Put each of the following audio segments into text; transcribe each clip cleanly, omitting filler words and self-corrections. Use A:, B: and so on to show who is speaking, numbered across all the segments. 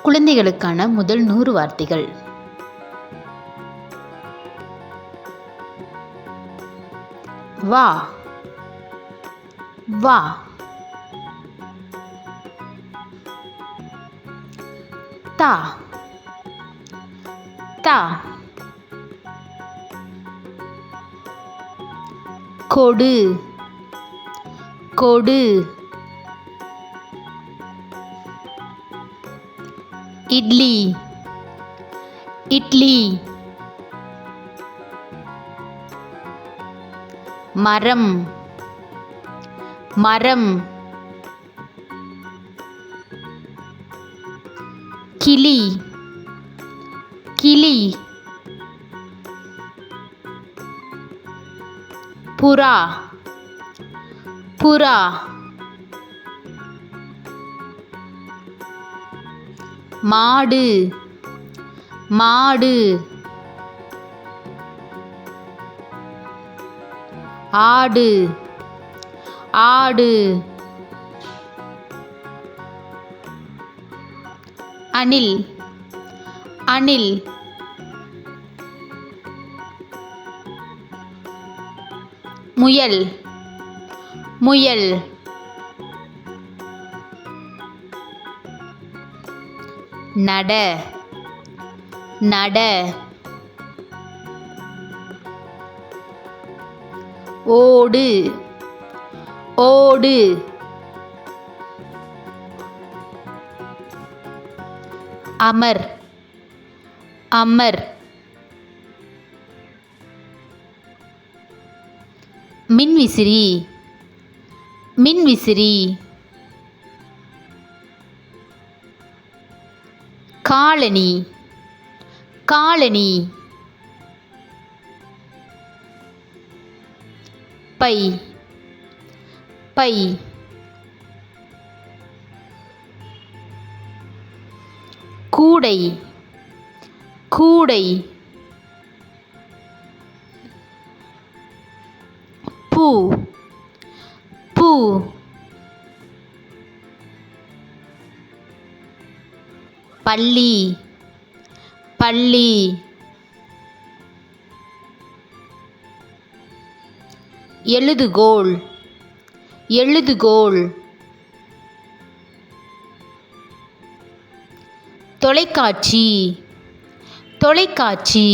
A: குழந்தைகளுக்கான முதல் 100 வார்த்தைகள். வா வா, தா தா, கொடு கொடு, இட்லி இட்லி, மரம் மரம், கிளி கிளி, புறா புறா, மாடு மாடு, ஆடு ஆடு, அணில் அணில், முயல் முயல், நட நட, ஓடு ஓடு, அமர் அமர், மின்விசிறி மின்விசிறி, காலணி காலணி, பை பை, கூடை கூடை, பூ பூ, பள்ளி பள்ளி, எழுதுகோல் எழுதுகோல், தொலைக்காட்சி தொலைக்காட்சி,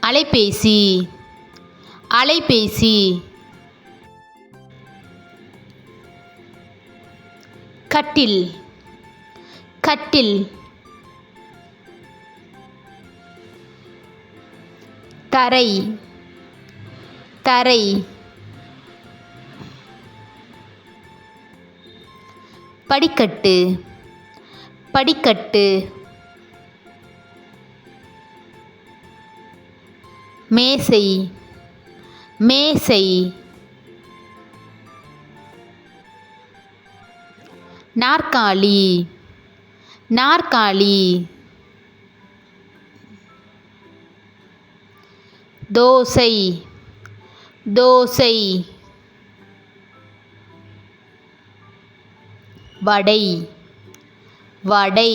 A: அலைபேசி அலைபேசி, கட்டில் கட்டில், தரை தரை, படிக்கட்டு படிக்கட்டு, மேசை மேசை, நாற்காலி நாற்காலி, தோசை தோசை, வடை வடை,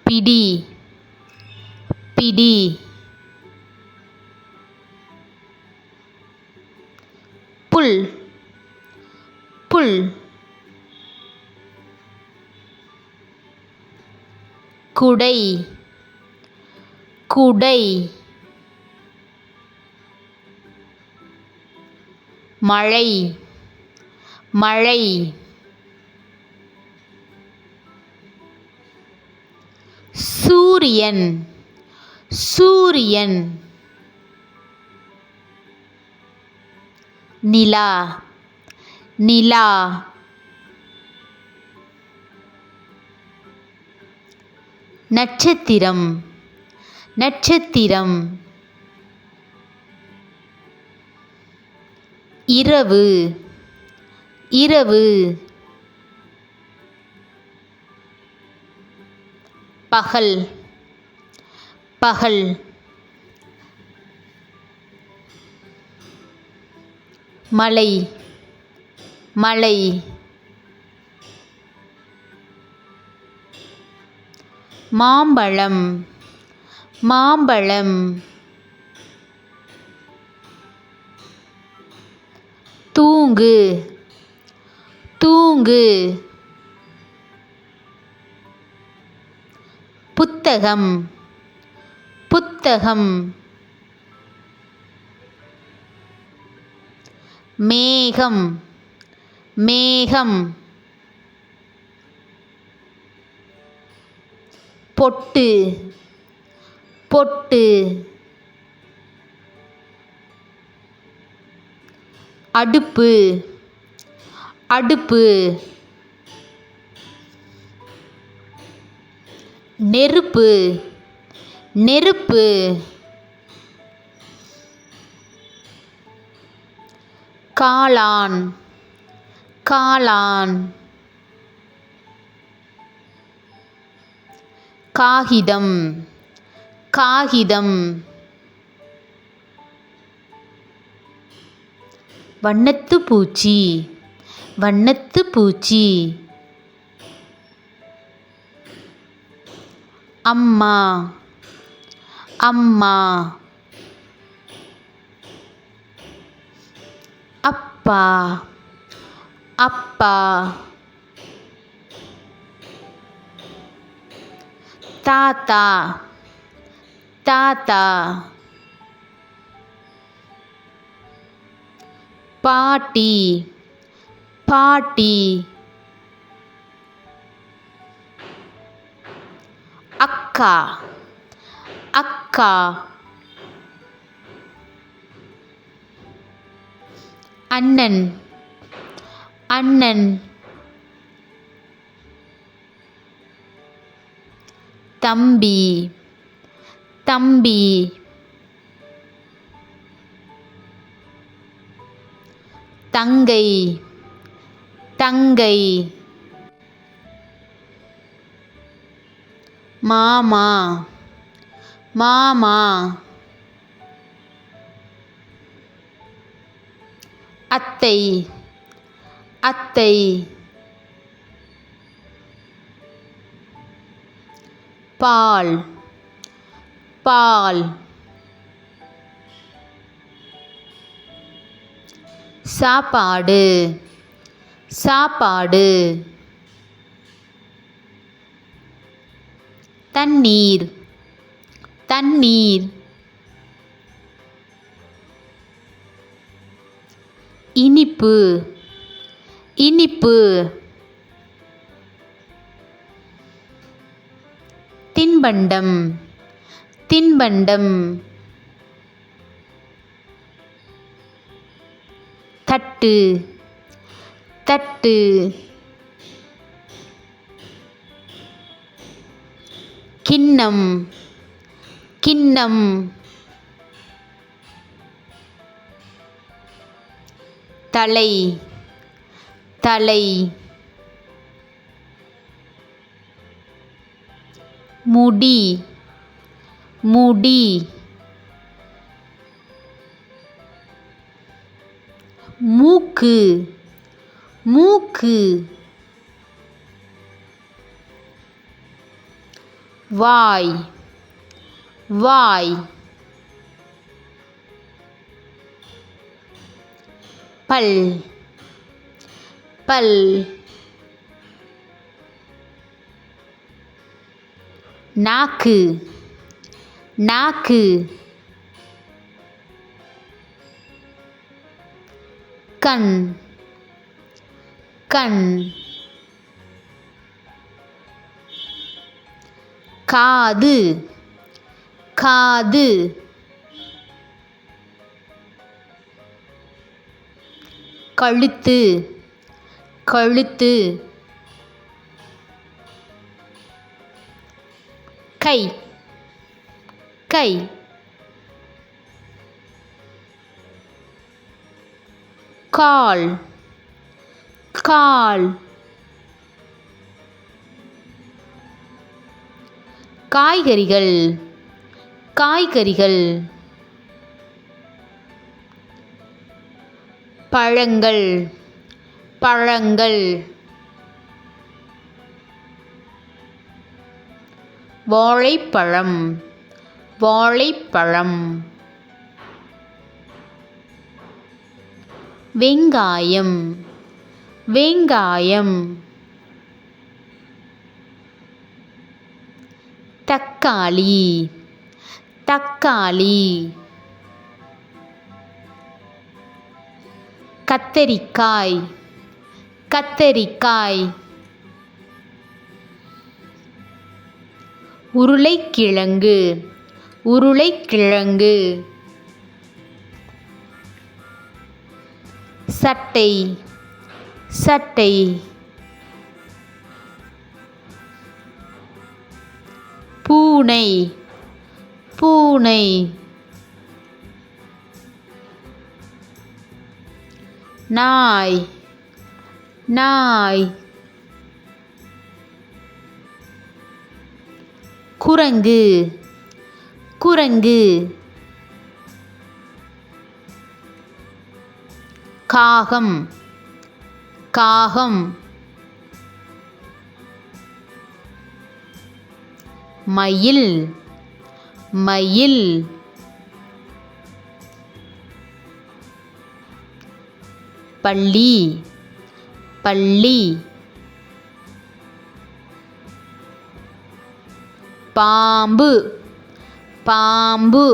A: பிடி பிடி, புல் புல், குடை குடை, மழை மழை, சூரியன் சூரியன், நிலா நிலா, நட்சத்திரம் நட்சத்திரம், இரவு இரவு, பகல் பகல், மலை மலை மாம்பழம் மாம்பழம் தூங்கு தூங்கு புத்தகம் புத்தகம் மேகம் மேகம் பொட்டு பொட்டு அடுப்பு அடுப்பு நெருப்பு நெருப்பு காளான் காளான் காகிதம் காகிதம் வண்ணத்து பூச்சி வண்ணத்து பூச்சி அம்மா அம்மா அப்பா அப்பா தாத்தா தாத்தா பாட்டி பாட்டி அக்கா அக்கா அண்ணன் அண்ணன் தம்பி தம்பி தங்கை தங்கை மாமா மாமா அத்தை அத்தை பால் பால் சாப்பாடு சாப்பாடு தண்ணீர் தண்ணீர் இனிப்பு இனிப்பு தின்பண்டம் தின்பண்டம் தட்டு தட்டு கிண்ணம் கிண்ணம் தலை தலை முடி முடி மூக்கு மூக்கு வாய் வாய் பல் பல் நாக்கு நாக்கு கண் கண் காது காது கழுத்து கழுத்து கை கை கால் கால் காய்கறிகள் காய்கறிகள் பழங்கள் பழங்கள் வாழைப்பழம் வாழைப்பழம் வெங்காயம் வெங்காயம் தக்காளி தக்காளி கத்தரிக்காய் கத்தரிக்காய் உருளைக்கிழங்கு உருளைக்கிழங்கு சட்டை சட்டை பூனை பூனை நாய் நாய் குரங்கு குரங்கு காகம் காகம் மயில் மயில் பள்ளி பள்ளி பாம்பு பாம்பு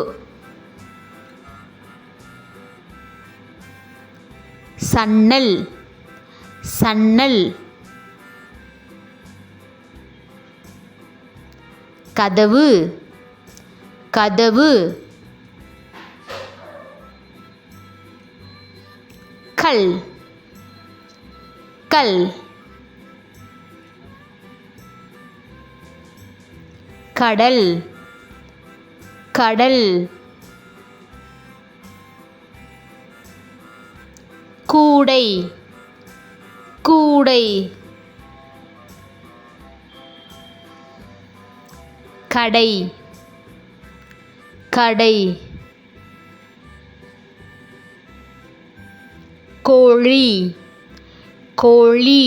A: சன்னல் சன்னல் கதவு கதவு கல் கல் கடல் கடல் கூடை கூடை கடை கடை கோழி கோழி